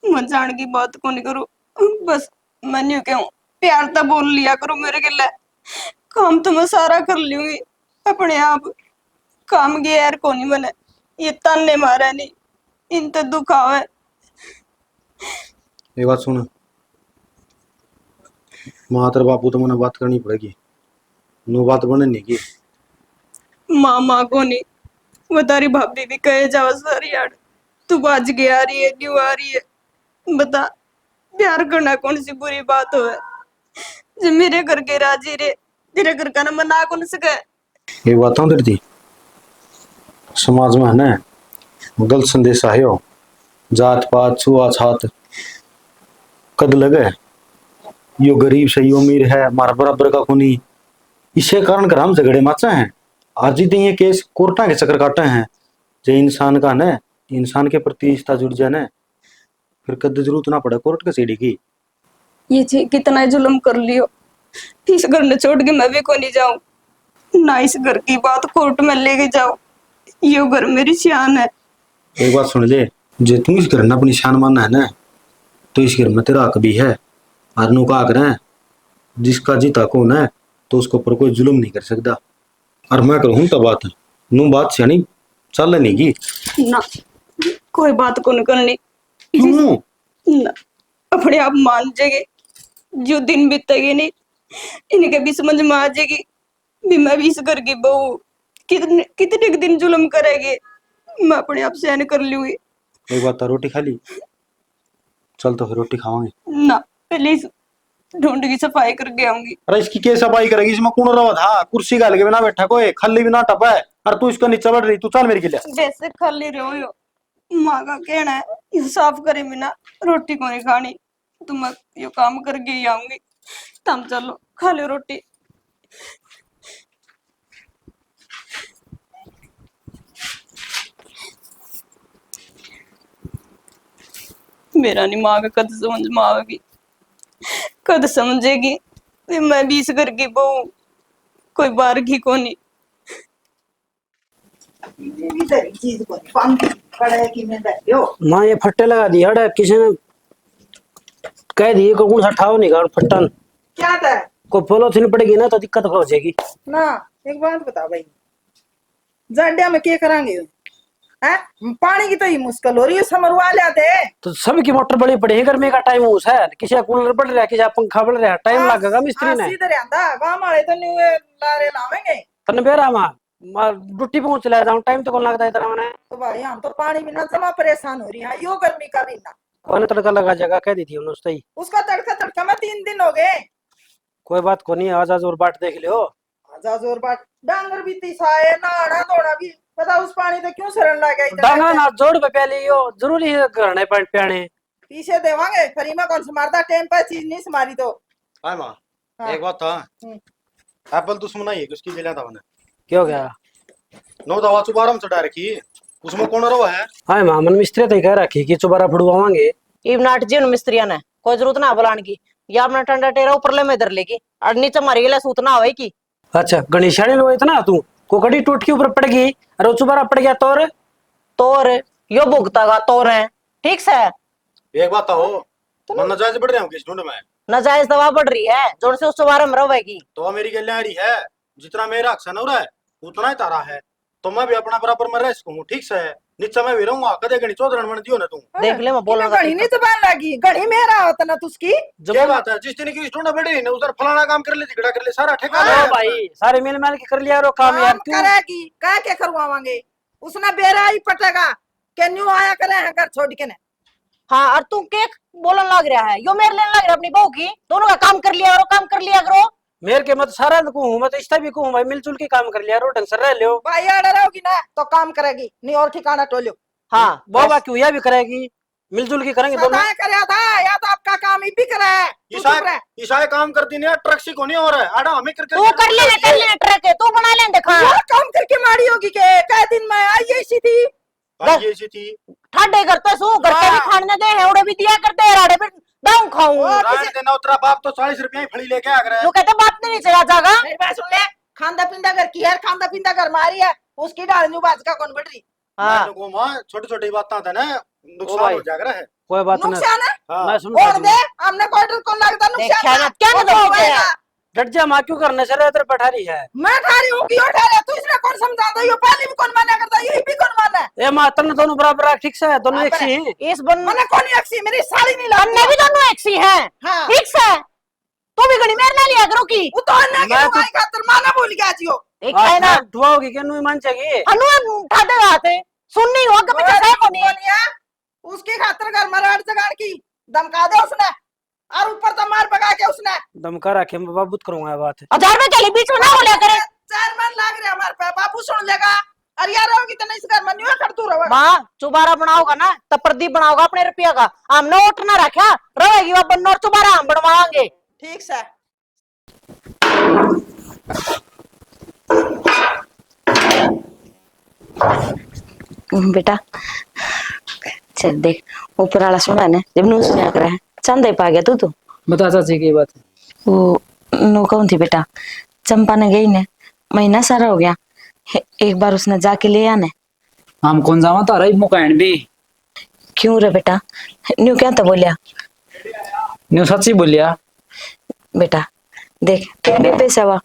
मैं जान की बात को नहीं करूँ, बस मैं न्यू कहूँ प्यार तो बोल लिया करो मेरे के लिए। काम तो मैं सारा कर लूंगी अपने आप, काम के यार को नहीं बने, ये ताने मारा नहीं, इन तो दुख आवे। ये बात सुन, माँ तेरे बापू तो मैंने बात करनी पड़ेगी, नो बात बने नहीं की। माँ को नहीं, वो तारी भाभी भी कहे जाओ सारी यार, तू बाज के आ रही है क्यों आ रही है, बता प्यार करना कौन सी बुरी बात हो है, जो मेरे घर के राजी रे तेरे घर का ना मना कौन सके। ये बात तेरी थी समाज में है ना गलत संदेश आए हो, जात पात छुआछात कद लगे, यो गरीब से यो अमीर है मारा बराबर का कोनी, इसे कारण कर हम झगड़े माचा हैं। आज ही ये केस कोर्टा के चक्कर काटे हैं, जो इंसान का ना इंसान के प्रति रिश्ता जुड़ जाए ना फिर कद जरूरत ना पड़े कोर्ट के सीढ़ी की। ये जी कितना जुल्म कर लियो, इस घर ने छोड़ के मैं भी को नहीं जाऊं, ना इस घर की बात कोर्ट में लेके जाओ, यो घर मेरी शान है। एक बात सुन ले, जे तू इस घर ने अपनी शान मानना है ना तो इस घर में तेरा हक भी है। और नु का करें जिसका जीता कौन है तो उसके ऊपर कोई जुल्म नहीं कर सकता। और मैं कहूँ तो बात नू बात से नहीं चल नहीं की ना कोई बात को निकलनी, क्यों ना अपने आप मान जाएगी, जो दिन बीतेगी नहीं इनके भी समझ में आ जाएगी भी मैं भी इस घर की बहू, कितने कितने दिन जुल्म करेगी, मैं अपने आप सहन कर लूंगी। एक बात तो रोटी खा ली, चल तो फिर रोटी खावांगे। ना पहले इस ढूंढ की सफाई करके आऊंगी। अरे इसकी क्या सफाई करेगी, इसमें कौन रहा था, कुर्सी गाल के बिना बैठा कोई खाली बिना टपा है और तू इसका नीचे बैठ रही, तू चल मेरे के लिए। वैसे खाली रहो यो, माँ का कहना है ये साफ करे बिना रोटी को नहीं खानी, तो मैं यो काम करके ही आऊंगी, तुम चलो खा लो रोटी। मेरा नहीं माँ का कद समझ में आवेगी, कद समझेगी कि मैं भी इस घर की बहू, कोई बाहर की को नहीं। चीज को पानी पड़े कि मैं बैठो माँ ये फट्टे लगा दिया अरे किसी ने कह दिए को कौन सा ठाव नहीं गाड़ फट्टन क्या था को पॉलिथीन पड़ेगी ना तो दिक्कत हो जाएगी ना। एक बात बता भाई, जाड्या में क्या करांगे हैं? पानी की तो ही मुश्किल हो रही है, समरवा लाते तो सबकी मोटर बड़ी पड़ी है, गर्मी का टाइम उस है, किसी का कूलर बढ़ रहा है, किसी का पंखा बढ़ रहा है, टाइम लगेगा मिस्त्री ने। सीधे रहता गांव वाले तो न्यू लारे लावेंगे तने बेरा मां डुट्टी पहुंच ले जाऊं, टाइम तो कौन लगता है तेरा मैंने तो भाई हम तो पानी बिना जमा परेशान हो रही है, यो गर्मी का बिना कौन तड़का लगा जगह कह दी थी उन्होंने उससे ही। उसका तड़का तड़का में 3 दिन हो गए। कोई बात को नहीं, आज आज और बाट देख लियो। आजा जोर बाट डांगर भी तिसाए नाड़ा धोना भी पता उस पानी तो क्यों सरन लग गई डांगा ना जोड़ पे पहले यो जरूरी है करने पॉइंट पे आने पीछे देवांगे फरी में कौन से मारता टाइम पर चीज नहीं समारी तो। हाय माँ हाँ। एक बात था, एप्पल तो सुना ही है कि उसकी जला था मैंने, क्या हो गया नो दवा चुबारा में चढ़ा रखी है, उसमें कौन रहा है। हाय मां मन मिस्त्री तो कह रखी कि चुबारा फुड़वावांगे इब नाट जी मिस्त्रिया ने कोई जरूरत ना बुलाने की, या अपना टंडा टेरा ऊपर ले में इधर लेगी और नीचे मारी गला सूतना होए की। अच्छा गणेशाने लो इतना तू को कड़ी टूट के ऊपर पड़ गई और चुबारा पड़ गया तोर यो भुगतागा तोर है ठीक से। एक बात हो मन नजायज बढ़ रहे हो किस ढूंढ में, नाजायज दवा बढ़ रही है जोर से उस बारे में रहोगी तो मेरी गलियारी है, जितना मेरा अक्सर हो रहा है उतना ही तारा है, तो मैं भी अपना बराबर में रह सकूं ठीक से, नीचे मैं भी रहूंगा कदे गणी चौधरी मन दियो ना तू देख ले मैं बोलना घड़ी नहीं जबान लगी घड़ी मेरा होता ना तुसकी ये बात है, जिस दिन की ढूंढ बैठी ना उधर फलाना काम कर ले झगड़ा कर ले सारा ठेका ओ ले। भाई सारे मिल मिल के कर लिया रो काम यार क्यों करेगी क्या क्या करवावांगे उसने बेरा ही पटेगा के न्यू आया करे हैं घर छोड़ के ने। हाँ और तू के बोलने लग रहा है यो मेरे लेने लग रहा है अपनी बहू की, दोनों का काम कर लिया करो काम कर लिया करो। मेरे के मत सारा को हूं मैं तो इस्ता भी को हूं भाई मिलजुल के काम कर लिया रो ढंग से रह लियो भाई आड़े रहोगी ना तो काम करेगी नहीं और ठिकाना टोलियो। हाँ बाबा क्यों या भी करेगी मिलजुल के करेंगे दोनों। सदाएं करया था या तो आपका काम ही भी करा है तू चुप रह। ईसाई काम करती नहीं ट्रक से कोनी हो रहा है आड़ा हमें तू कर लेना ट्रक है तू बना ले देखा वो काम करके मारी होगी के कई दिन में आई ऐसी थी ये सी थी ठाडे करते सू घर के भी खाने दे हेवड़े भी दिया करते राड़े भी दाऊ खाऊं रात देना उतरा बाप तो 40 रुपया ही फड़ी लेके आ गया तू कहते बात नहीं चला जागा। मेरी बात सुन ले खांदा पिंदा घर की है खांदा पिंदा घर मारी है उसकी डाल न्यू बाज का कौन बढ़ रही हाँ छोटी छोटी बातें था ना नुकसान भाई। हो जाएगा है। कोई बात नहीं, नुकसान है हाँ। मैं सुन और दे हमने क्वार्टर कौन लगता देखा नुकसान ना, क्या वो मतलब तो होते हैं? होएगा। डट जा माँ, क्यों करने से इधर बैठा रही है। मैं ठारी हूँ क्यों ठहरा तू इसने कौन समझाता है? ये पहले भी कौन माना करता है ये भी कौन माना है? ए माँ तन दोनों बराबर है, ठीक से दोनों एक सी हैं। इस बन मैंने कौन एक्सी मेरी साड़ी नहीं अन्ने लगती भी दोनों एक सी हैं। हाँ ठीक से तू भी घड़ी मेरे ले लिया करो की वो तो अन्ना की मैं लुगाई खातर माना भूल गया जियो देखा है ना, ठुआओगी क्या नुई मान चाहिए। अनु ठाते आते सुननी हो कभी तो सही को नहीं है उसकी खातर घर मराड़ जगाड़ की धमका दे उसने और ऊपर तो मार भगा के उसने दमका रखे मैं बाबूत करूंगा ये बात। हजार में चली बीच में ना बोलिया करे। चेयरमैन लाग रहे हमारे पे बापू सुन लेगा और यार होगी तो नहीं इस घर में न्यू कर तू रहोगा माँ चुबारा बनाओगा ना तो प्रदीप बनाओगा अपने रुपया का, हमने उठ ना रखा रहेगी वह बनना और चुबारा हम बनवाएंगे। ठीक से बेटा चल देख ऊपर वाला सुना ने जब नू सुना कर है चंदा ही पा गया तू बता चाची की बात। वो नू कौन थी बेटा, चंपा ने गई ने महीना सारा हो गया, एक बार उसने जाके ले आने। हम कौन जावा तारा ही मुकान भी। क्यों रे बेटा, न्यू क्या तो बोलिया? न्यू सच्ची बोलिया बेटा देख बेबे सेवा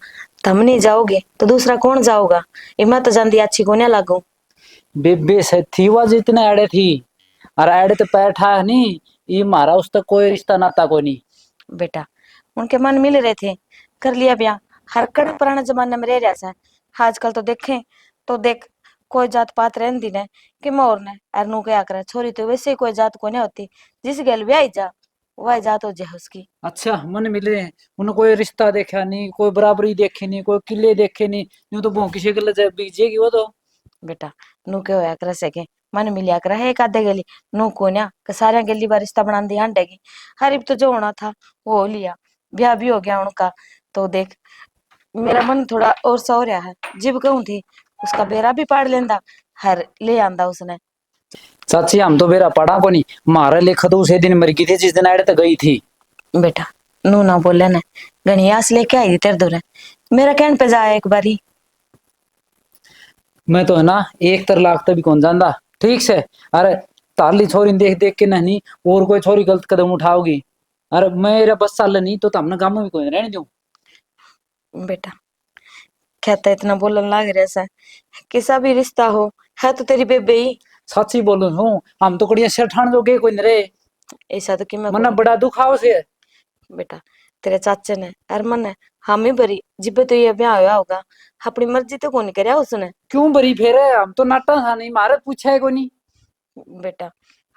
तुम नहीं जाओगे तो दूसरा कौन जाओगा? इमा तो जानती अच्छी को नहीं लागू। बेबे से थी वह जितने अड़े थी और अड़े तो बैठा है नहीं, ये मारा उस तक कोई रिश्ता नाता को नहीं। बेटा उनके मन मिल रहे थे कर लिया ब्याह, हर कड़ पुराने जमाने में रह रहा है। आजकल तो देखें तो देख कोई जात पात रहन दी ने कि मोर ने अरनू क्या करे, छोरी तो वैसे ही कोई जात को नहीं होती, जिस गल ब्याह जा वह जात हो जाए उसकी। अच्छा मन मिले उन्हें कोई रिश्ता देखा नहीं, कोई बराबरी देखी नहीं, कोई किले देखे नहीं, यूं तो भोंकी से गल बीजेगी वो तो। बेटा नू क्या होया कर सके, मन मिलिया कर एक आधे गली नू को ना सारे गली बार रिश्ता बना दी हंडेगी। हरीब तो जो होना था वो हो लिया, ब्याह भी हो गया उनका। तो देख मेरा मन थोड़ा और सा हो रहा है, जिब कहूं थी उसका बेरा भी पाड़ लेंदा, हर ले आंदा उसने। चाची हम तो बेरा पढ़ा को नहीं, मारा लेखा तो उसे दिन मर गई थी जिस दिन अड़े तक गई थी। बेटा नू ना बोले न, गणियास लेके आई थी तेरे दूर, मेरा कहन पे जाए एक बारी। मैं तो है ना एक लाख तक भी कौन जानदा ठीक से। अरे तारली छोरी देख देख के नहीं और कोई छोरी गलत कदम उठाओगी, अरे मेरा बस साल नहीं तो हमने गाँव में भी कोई रहने दूं। बेटा कहता इतना बोलन लाग रहा सा, किसा भी रिश्ता हो है तो तेरी बेबे ही। सच्ची बोलूं हूँ हम तो कड़िया सिर ठाण जो के कोई न रे, ऐसा तो कि मैं मना बड़ा दुख आओ से। बेटा तेरे चाचे ने अरमन ने हम ही भरी जिब्बे तो ये ब्याह होया होगा, अपनी मर्जी तो कौन करया उसने। क्यों भरी फेरे, हम तो नाटा था नहीं, मारे पूछा है कोई नहीं। बेटा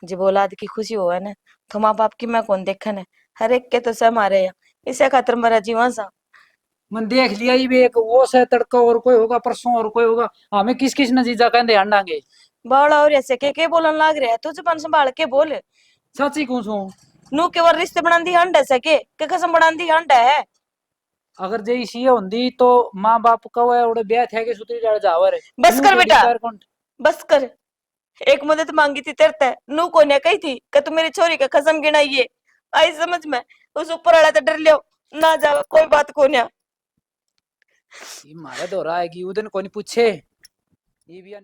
जब औलाद की खुशी होवे ना तो माँ बाप की मैं कौन देखन है, हर एक के तो सह मारे या इसे खातर मरा जीवा सा। मन देख लिया ही भी एक वो से तड़का और कोई होगा परसों और कोई होगा, हमें किस किस नजीजा कहते हंडांगे। बावड़ा और ऐसे के बोलन लाग रहा है, तू जबान संभाल के बोल। सच्ची कौन सू नू के वर रिश्ते बनांदी हंड है सके के कसम बनांदी हंड है। अगर जे इसी होंदी तो माँ बाप का वो उड़े ब्याह थे के सुतरी डाल जावर। बस कर बेटा बस कर, एक मदद मांगी थी तेरे ते, नू को ने कही थी कि तू मेरी छोरी का कसम गिनाइए, आई समझ में उस ऊपर वाला तो डर लियो ना जावे कोई बात को ना। ये मारा दोरा आएगी उधर कोई नहीं पूछे। ये भी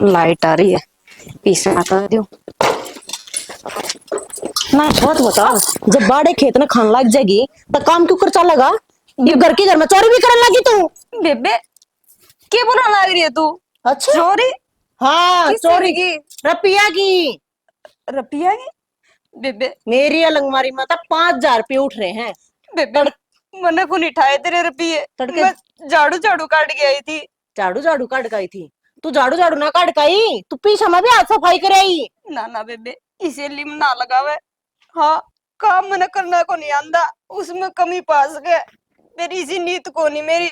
लाइट आ रही है पीछे ना कर दियो ना बहुत बता, जब बाड़े खेत में खान लग जाएगी तो काम क्यों कर चलेगा? ये घर के घर में चोरी भी करने लगी तू। बेबे क्या बोलने लग रही है तू? अच्छा चोरी? हाँ किस चोरी की? रुपया की। रुपया की? बेबे मेरी अलमारी में तो 5,000 रुपये उठ रहे हैं। बेबे मने को नहीं ठाए तेरे रुपये, तड़के मैं झाड़ू झाड़ू काट के आई थी। झाड़ू झाड़ू काट गई थी तू? झाड़ू झाड़ू ना काट गई तू, पीछे में भी हाथ सफाई कराई। ना ना बेबे इसे लिम ना लगावे। हाँ काम मने करना को नहीं आंदा, उसमें कमी पास गए मेरी इसी नीत को नहीं मेरी,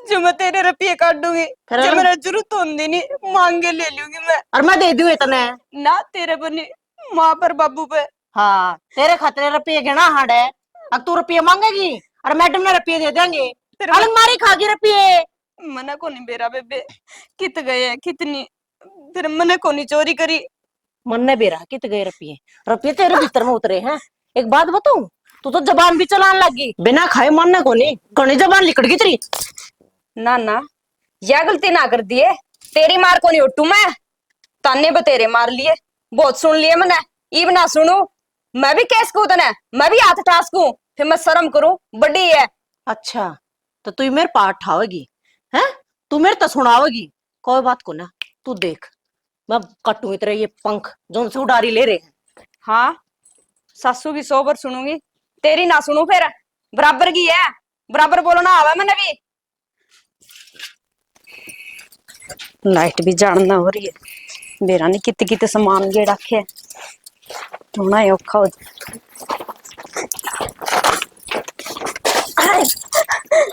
जो मैं तेरे रुपये काट दूंगी जो मेरा जरूरत होंगी नहीं मांगे ले लूंगी मैं। और मैं दे दूं इतने ना तेरे पर नहीं, माँ पर बाबू पे। हाँ तेरे खातिर रुपये गिना हाड है, अब तू रुपये मांगेगी और मैडम ने रुपये दे देंगे, अलमारी खागी रुपये। मना को नहीं बेरा बेबे कित गए कितनी, फिर मने को नहीं चोरी करी। मन ने बेरा कित गए रुपये? रुपये तेरे भीतर में उतरे हैं। एक बात बताऊं, तू तो जबान भी चलाने लगी, बिना खाए मन ने को नहीं घनी जबान लिकड़ गई तेरी। ना ना यह गलती ना कर दिए, तेरी मार को नहीं उठू मैं। ताने बतेरे मार लिए, बहुत सुन लिए मैंने, इब ना सुनू। मैं भी केस कूदना, मैं भी हाथ टास्कू, फिर मैं शर्म करूं, बड़ी है। अच्छा तो तू मेरे पाठ ठावेगी हैं, तू मेरे तो सुनावेगी। कोई बात को ना, तू देख मैं कटू इतरे ये पंख जो से उड़ारी ले रहे हैं। हाँ, सासू की 100 बार सुनूंगी, तेरी ना सुनू फिर। बराबर की है, बराबर बोलना आवा मैंने भी। लाइट भी जानना हो रही है, बेरा नहीं कितने कितने सामान गे रखे होना है औखा हो।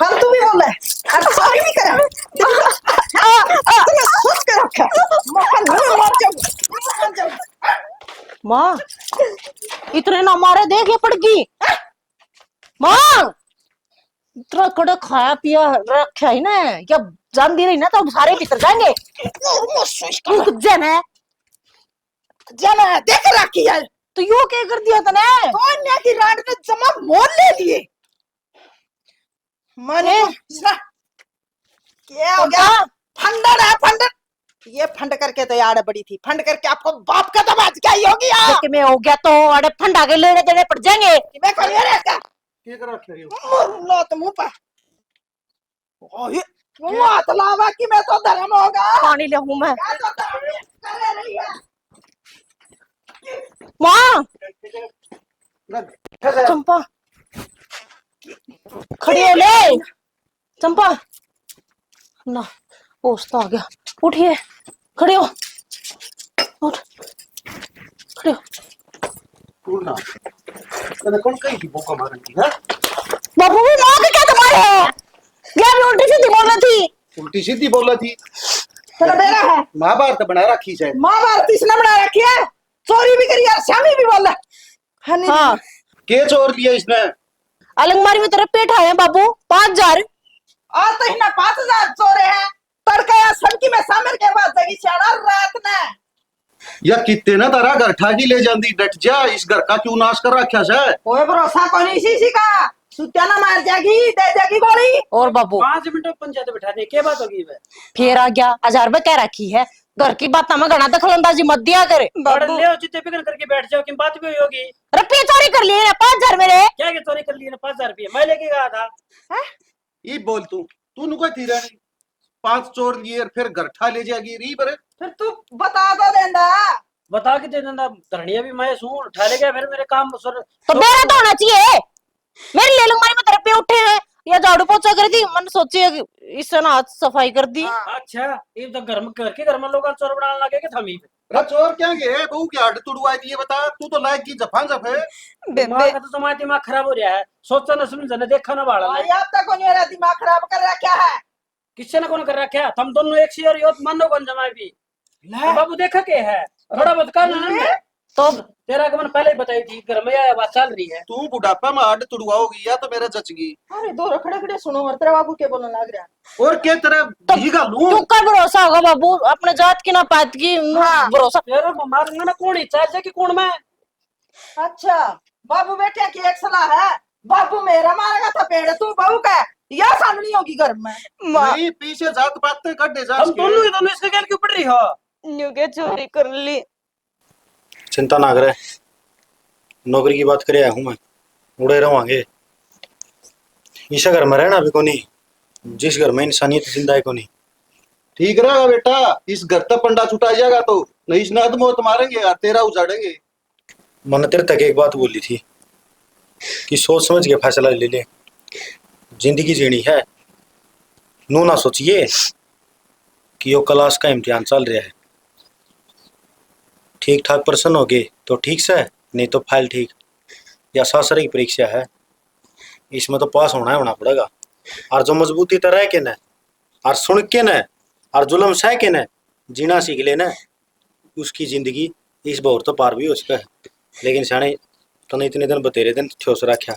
हम तू भी बोल रहा है, अरे सॉरी भी करा। तूने सोच के रखा, मक्खन मुंह मार जाऊं। माँ इतने ना मारे, देख ये पड़ गई। माँ इतना कड़क खाया पिया रखा है ना, क्या जान दी रही ना तो सारे भीतर जाएंगे। जाना जाना देख रखी है तो यो क्या कर दिया तने? तो अन्य की राड ने जमा मोल ले लिए। मने क्या हो गया? फंडर है फंडर। ये फंड करके तो यार बड़ी थी, फंड करके आपको बाप का दबाज क्या ही होगी यार। कि मैं हो गया तो अरे फंडा के लेने देने पड़ जाएंगे। मैं कौन है रे इसका? क्या कर रखे हो? लो तो मुंह पर। ओ ये मात लावा कि मैं तो धर्म होगा। पानी ले हूं मैं। क्या तो धर्म कर रही है? माँ चंपा खड़ी हो ले। चंपा ना होश तो आ गया, उठिए, खड़े हो, उठ, खड़े हो। तू ना मैंने कौन कही थी भूखा मारने की है? बाबू भी माँ के क्या तुम्हारे है? क्या भी उल्टी सीधी बोल रही थी? उल्टी सीधी बोला थी। तेरा बेरा है। महाभारत बना रखी है। महाभारत इसने बना रखी है, चोरी भी करी यार, श्यामी भी बोला। हाँ के चोर लिया इसने? अलंगमारी में तेरे पेट आए हैं बाबू, 5,000। आज तो इन्हें 5,000 चोरे हैं। तड़का या सड़की में सामर के बाद जगी शाना रात ने। या कितने ना तारा घर ठाकी ले जाती, डट जा, इस घर का क्यों नाश कर रखा है? कोई भरोसा को नहीं इसी का, सुत्या ना मार जाएगी, दे जाएगी गोली। और बाबू 5 मिनट पंचायत बिठाने क्या बात होगी? फिर आ गया 1,000 रुपए कह रखी है, घर की बात में घना दखल अंदाजी मत दिया करे। बाबू ले जितने फिक्र करके बैठ जाओ कि बात भी हुई होगी। रुपये चोरी कर लिए 5,000 मेरे। क्या के चोरी कर ली ना? 5,000 रुपये मैं लेके गया था। ये बोल तू नुका थी रहनी 5 चोर लिए और फिर घर ठा ले जाएगी री बरे। फिर तू बता दो देंदा। बता के दे देना, धरनिया भी मैं सू उठा ले गया, फिर मेरे काम तो मेरा तो होना चाहिए, मेरे ले लंगमारी में तेरे पे उठे हैं या झाड़ू पोछा कर दी, मैंने सोची इससे ना हाथ सफाई कर दी। अच्छा ये तो घर में लोग चोर बनाने लगे कि थमी अरे चोर क्या गे बहू की हड्डी तुड़वाई दी है बता। तू तो लायक की जफान जफ है। दिमाग का तो तुम्हारा दिमाग खराब हो रहा है, सोचा ना समझा ना देखा ना बाड़ा भाई अब तक नहीं रहा, दिमाग खराब कर रहा क्या है? किसने ना कौन कर रखा है? तुम दोनों एक सी और योत मानो कौन जमाए भी बाबू देखा के है थोड़ा बहुत करना ना। तो तेरा का मैंने पहले ही बताई थी, घर में आया बात चल रही है। तू बुढ़ापा में हड्डी तुड़वाओगी या तो मेरा जचगी। अरे दो रखड़े खड़े सुनो, और तेरा बाबू के बोलने लग रहा। और क्या तेरा भीगा लूं? तू का भरोसा होगा बाबू अपने जात की ना पात की भरोसा। तेरा मारूंगा ना कौन ही चाहे कि कौन मैं। अच्छा बाबू बेटे की एक सलाह है, बाबू मेरा मारेगा था पेड़, तू बहू का या सामनी होगी घर में। नहीं पीछे जात बातें कर दे जा। हम दोनों इसके गैल क्यों पड़ रही हो? न्यू के चोरी कर ली। चिंता ना करे, नौकरी की बात करे हूं मैं, उड़े रहोगे। इस घर में रहना भी को नहीं, जिस घर में इंसानियत जिंदा है को नहीं। ठीक रहेगा बेटा, इस घर तक पंडा छुटा जाएगा तो नहीं इस नाद मौत मारेंगे यार, तेरा उजाड़ेंगे। मैंने तेरे तक एक बात बोली थी कि सोच समझ के फैसला ले ले, जिंदगी जीनी है। नू ना सोचिए कि वो क्लास का इम्तिहान चल रहा है, ठीक ठाक प्रश्न हो गए तो ठीक से, नहीं तो फाइल ठीक, या शास्त्र की परीक्षा है, इसमें तो पास होना पड़ेगा। और जो मजबूती तो रह के न और सुन के न और जुलम सह के न जीना सीख लेना, उसकी जिंदगी इस भौर तो पार भी हो सके। लेकिन सियाने तने इतने दिन बतेरे दिन ठोस रखा,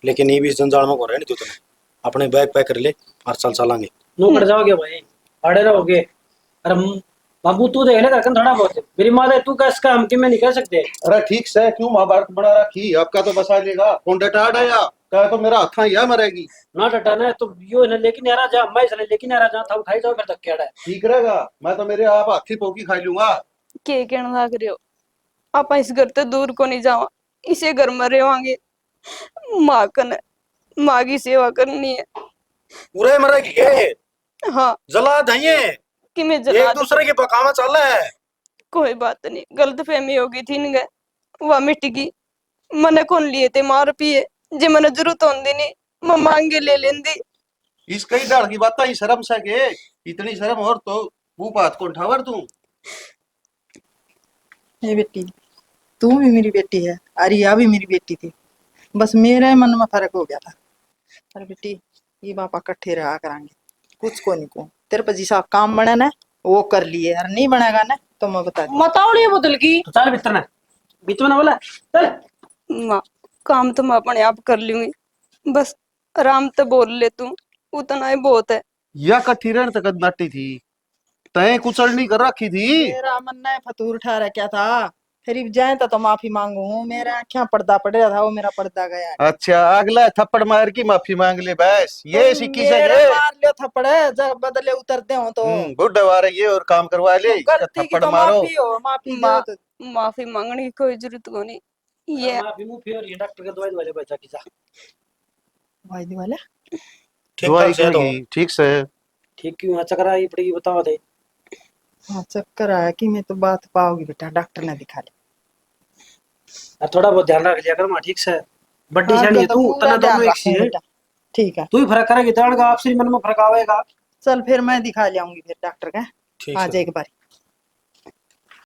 लेकिन ये भी इस जंजाल में को रहे नहीं। तू तने अपने बैग पैक कर ले और चल चलांगे। नो पड़ जाओगे भाई, अड़े रहोगे। अरे बाबू तू देख ले करके थोड़ा बहुत, मेरी माँ है तू कैस का हम कि मैं नहीं कह सकते। अरे ठीक से क्यों महाभारत बना रखी, आपका तो बसा लेगा। कौन डटा आया क्या तो मेरा हाथा या मरेगी। ना डटा ना तो यो इन्हें लेकिन आ रहा जा, मैं इसलिए लेकिन आ रहा जा था उठाई जाओ फिर तक केड़ा है। ठीक रहेगा, मैं तो मेरे आप हाथी पोकी खाई लूंगा। के कहना लग रहे हो? आप इस घर से दूर को नहीं जावा, इसे घर में रहेंगे। माँ कन माँ की सेवा करनी है। पूरे मरेगी के हाँ जला दइए, कि मैं एक जला दूं। दूसरे की पकावा चल है। कोई बात नहीं, गलत फहमी हो गई थी इनके, वह मिट गई। मने कौन लिए थे मार पिए, जे मने जरूरत होंदी नहीं मैं मांगे ले लेंदी। इस कई दाड़ की बात ही शर्म से के, इतनी शर्म और तो वो बात को उठावर तू। ये बेटी, तू भी मेरी बेटी है, अरिया भी मेरी बेटी थी, बस मेरे मन में फर्क हो गया था। अरे बेटी, ये बापा इकट्ठे रहा करांगे, कुछ को नहीं को तेरे पर जिसा काम बने ना वो कर लिए, और नहीं बनेगा ना तो मैं बता दी। मतावड़ी बदल की तो चल भीतर ना, बीच में ना बोला चल। माँ काम तो मैं अपने आप कर लूंगी, बस आराम तो बोल ले तू, उतना ही बहुत है। या कट्ठी रहने तक नाटी थी, तय कुचलनी कर रखी थी। मेरा मन ने फतूर ठा रखा था, फिर जाए तो माफी मांगू। मेरे आँखें पर्दा पड़ रहा था, वो मेरा पर्दा गया। अच्छा, अगला थप्पड़ मार की माफी मांग ले बस, ये तुम सीखी से मेरे ये। मार लियो थप्पड़, जब बदले उतरते हो तो बुढ़ा वारे ये और काम करवा ले, इसका गलती की थप्पड़ तो मारो। माफी हो, माफी दो माँ तो। माफी मांगने की कोई जरूरत को नहीं। ये माफी मुफी और ये डॉक्टर के दवाई वाले बचा की जा। भाई दी वाला ठीक दवाई ठाक से तो करेगी, ठीक से। ठीक क्यों है, चकरा ये पड़ेगी बताओ दे। हाँ चक्कर आया कि मैं तो बात पाओगी बेटा, डॉक्टर ने दिखा लिया। और थोड़ा बहुत ध्यान रख लिया कर माँ, ठीक से। बड्डी हाँ, शानी है तो तू, पूरा तना ध्यान दोनों एक सी रखूंगी है। बेटा, ठीक है। तू ही फर्क करेगी, तड़ का आपसे ही मन में फर्क आवेगा। चल फिर मैं दिखा लियाऊंगी फिर डॉक्टर का, ठीक आज है। एक बार।